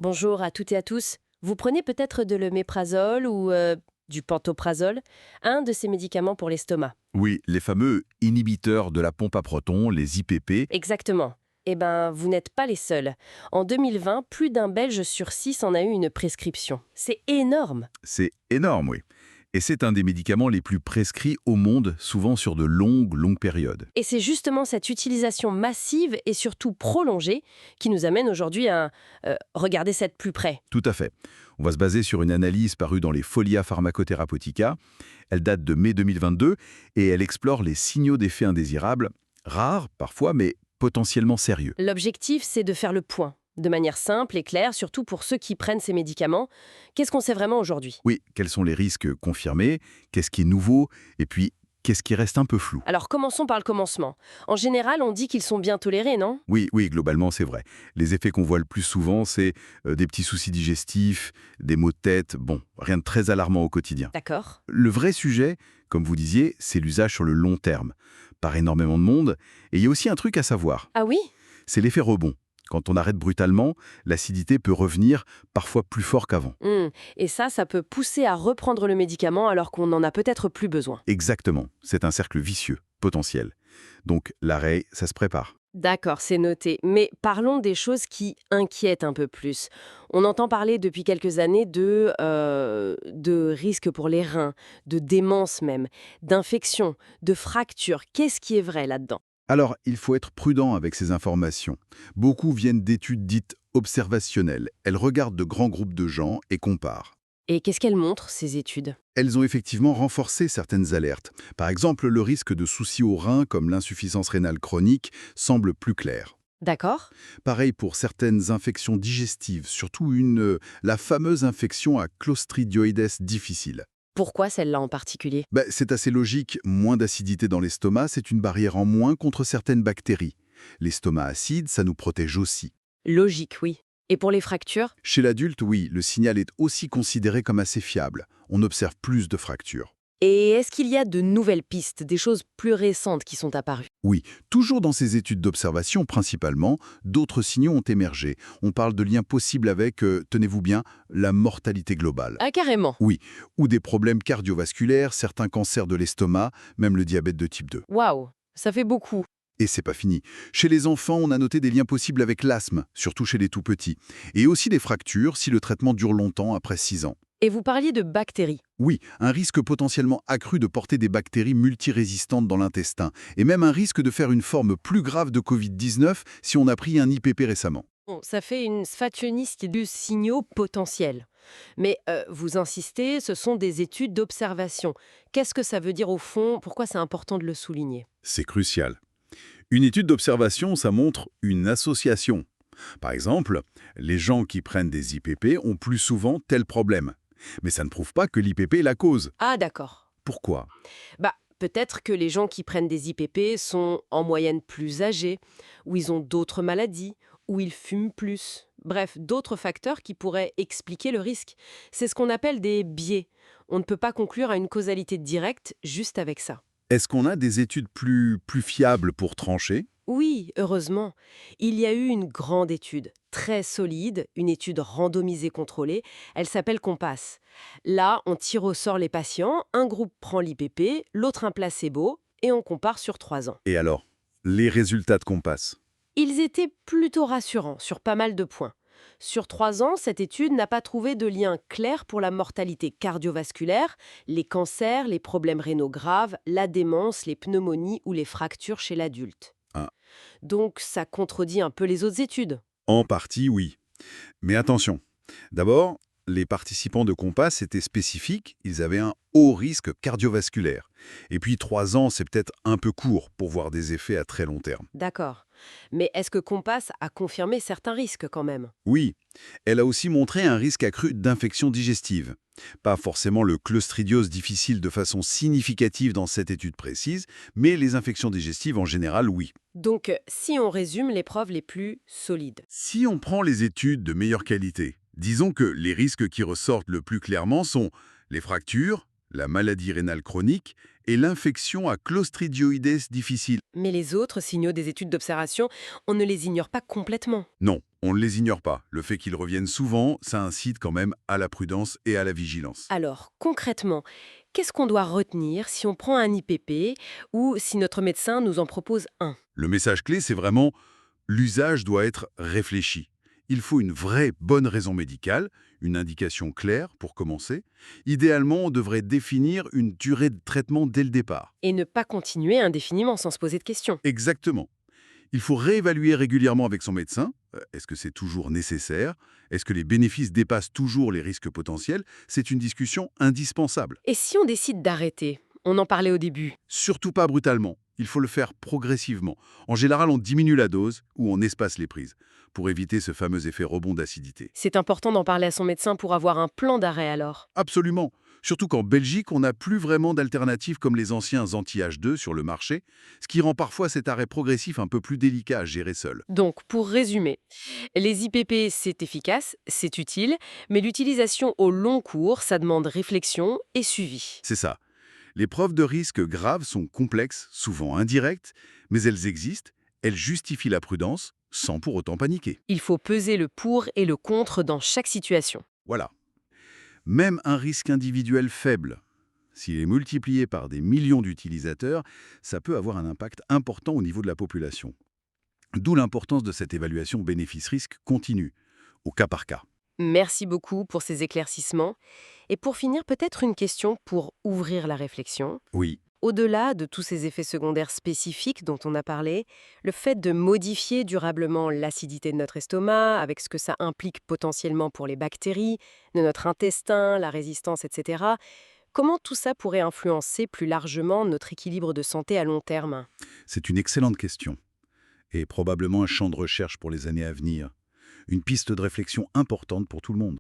Bonjour à toutes et à tous. Vous prenez peut-être de l'oméprazole ou du pantoprazole, un de ces médicaments pour l'estomac. Oui, les fameux inhibiteurs de la pompe à protons, les IPP. Exactement. Eh ben, vous n'êtes pas les seuls. En 2020, plus d'un Belge sur 6 en a eu une prescription. C'est énorme. C'est énorme, oui. Et c'est un des médicaments les plus prescrits au monde, souvent sur de longues périodes. Et c'est justement cette utilisation massive et surtout prolongée qui nous amène aujourd'hui à regarder ça de plus près. Tout à fait. On va se baser sur une analyse parue dans les Folia Pharmacotherapeuticae. Elle date de mai 2022 et elle explore les signaux d'effets indésirables, rares parfois, mais potentiellement sérieux. L'objectif, c'est de faire le point, de manière simple et claire, surtout pour ceux qui prennent ces médicaments. Qu'est-ce qu'on sait vraiment aujourd'hui? Oui, quels sont les risques confirmés, qu'est-ce qui est nouveau, et puis qu'est-ce qui reste un peu flou. Alors commençons par le commencement. En général, on dit qu'ils sont bien tolérés, non? Oui, globalement, c'est vrai. Les effets qu'on voit le plus souvent, c'est des petits soucis digestifs, des maux de tête, bon, rien de très alarmant au quotidien. D'accord. Le vrai sujet, comme vous disiez, c'est l'usage sur le long terme, par énormément de monde, et il y a aussi un truc à savoir, Ah oui? c'est l'effet rebond. Quand on arrête brutalement, l'acidité peut revenir parfois plus fort qu'avant. Et ça peut pousser à reprendre le médicament alors qu'on n'en a peut-être plus besoin. Exactement, c'est un cercle vicieux, potentiel. Donc l'arrêt, ça se prépare. D'accord, c'est noté. Mais parlons des choses qui inquiètent un peu plus. On entend parler depuis quelques années de risques pour les reins, de démence même, d'infection, de fractures. Qu'est-ce qui est vrai là-dedans? Alors, il faut être prudent avec ces informations. Beaucoup viennent d'études dites observationnelles. Elles regardent de grands groupes de gens et comparent. Et qu'est-ce qu'elles montrent, ces études? Elles ont effectivement renforcé certaines alertes. Par exemple, le risque de soucis aux reins comme l'insuffisance rénale chronique semble plus clair. D'accord? Pareil pour certaines infections digestives, surtout la fameuse infection à Clostridioides difficile. Pourquoi celle-là en particulier? C'est assez logique, moins d'acidité dans l'estomac, c'est une barrière en moins contre certaines bactéries. L'estomac acide, ça nous protège aussi. Logique, oui. Et pour les fractures? Chez l'adulte, oui, le signal est aussi considéré comme assez fiable. On observe plus de fractures. Et est-ce qu'il y a de nouvelles pistes, des choses plus récentes qui sont apparues? Oui, toujours dans ces études d'observation principalement, d'autres signaux ont émergé. On parle de liens possibles avec, tenez-vous bien, la mortalité globale. Ah, carrément. Oui, ou des problèmes cardiovasculaires, certains cancers de l'estomac, même le diabète de type 2. Waouh, ça fait beaucoup. Et c'est pas fini. Chez les enfants, on a noté des liens possibles avec l'asthme, surtout chez les tout-petits. Et aussi des fractures si le traitement dure longtemps après 6 ans. Et vous parliez de bactéries. Oui, un risque potentiellement accru de porter des bactéries multirésistantes dans l'intestin, et même un risque de faire une forme plus grave de Covid-19 si on a pris un IPP récemment. Bon, ça fait une sfationiste de signaux potentiels. Mais vous insistez, ce sont des études d'observation. Qu'est-ce que ça veut dire au fond? Pourquoi c'est important de le souligner? C'est crucial. Une étude d'observation, ça montre une association. Par exemple, les gens qui prennent des IPP ont plus souvent tel problème. Mais ça ne prouve pas que l'IPP est la cause. Ah d'accord. Pourquoi? Bah, peut-être que les gens qui prennent des IPP sont en moyenne plus âgés, ou ils ont d'autres maladies, ou ils fument plus. Bref, d'autres facteurs qui pourraient expliquer le risque. C'est ce qu'on appelle des biais. On ne peut pas conclure à une causalité directe juste avec ça. Est-ce qu'on a des études plus fiables pour trancher? Oui, heureusement. Il y a eu une grande étude, très solide, une étude randomisée contrôlée. Elle s'appelle Compass. Là, on tire au sort les patients, un groupe prend l'IPP, l'autre un placebo, et on compare sur 3 ans. Et alors, les résultats de Compass? Ils étaient plutôt rassurants sur pas mal de points. Sur 3 ans, cette étude n'a pas trouvé de lien clair pour la mortalité cardiovasculaire, les cancers, les problèmes rénaux graves, la démence, les pneumonies ou les fractures chez l'adulte. Ah, Donc ça contredit un peu les autres études. en partie, oui. Mais attention, d'abord, les participants de Compass étaient spécifiques, ils avaient un haut risque cardiovasculaire. Et puis 3 ans, c'est peut-être un peu court pour voir des effets à très long terme. D'accord. Mais est-ce que Compass a confirmé certains risques quand même? Oui, elle a aussi montré un risque accru d'infection digestive. Pas forcément le clostridiose difficile de façon significative dans cette étude précise, mais les infections digestives en général, oui. Donc, si on résume les preuves les plus solides. Si on prend les études de meilleure qualité, disons que les risques qui ressortent le plus clairement sont les fractures, la maladie rénale chronique et l'infection à Clostridioides difficile. Mais les autres signaux des études d'observation, on ne les ignore pas complètement. Non, on ne les ignore pas. Le fait qu'ils reviennent souvent, ça incite quand même à la prudence et à la vigilance. Alors, concrètement, qu'est-ce qu'on doit retenir si on prend un IPP ou si notre médecin nous en propose un? Le message clé, c'est vraiment l'usage doit être réfléchi. Il faut une vraie bonne raison médicale, une indication claire pour commencer. Idéalement, on devrait définir une durée de traitement dès le départ. Et ne pas continuer indéfiniment sans se poser de questions. Exactement. Il faut réévaluer régulièrement avec son médecin. Est-ce que c'est toujours nécessaire? Est-ce que les bénéfices dépassent toujours les risques potentiels? C'est une discussion indispensable. Et si on décide d'arrêter? On en parlait au début. Surtout pas brutalement. Il faut le faire progressivement. En général, on diminue la dose ou on espace les prises pour éviter ce fameux effet rebond d'acidité. C'est important d'en parler à son médecin pour avoir un plan d'arrêt alors. Absolument. Surtout qu'en Belgique, on n'a plus vraiment d'alternatives comme les anciens anti-H2 sur le marché, ce qui rend parfois cet arrêt progressif un peu plus délicat à gérer seul. Donc, pour résumer, les IPP, c'est efficace, c'est utile, mais l'utilisation au long cours, ça demande réflexion et suivi. C'est ça. Les preuves de risque graves sont complexes, souvent indirectes, mais elles existent, elles justifient la prudence, sans pour autant paniquer. Il faut peser le pour et le contre dans chaque situation. Voilà. Même un risque individuel faible, s'il est multiplié par des millions d'utilisateurs, ça peut avoir un impact important au niveau de la population. D'où l'importance de cette évaluation bénéfice-risque continue, au cas par cas. Merci beaucoup pour ces éclaircissements. Et pour finir, peut-être une question pour ouvrir la réflexion. Oui, Au-delà de tous ces effets secondaires spécifiques dont on a parlé, le fait de modifier durablement l'acidité de notre estomac, avec ce que ça implique potentiellement pour les bactéries, de notre intestin, la résistance, etc., comment tout ça pourrait influencer plus largement notre équilibre de santé à long terme? c'est une excellente question, et probablement un champ de recherche pour les années à venir. Une piste de réflexion importante pour tout le monde.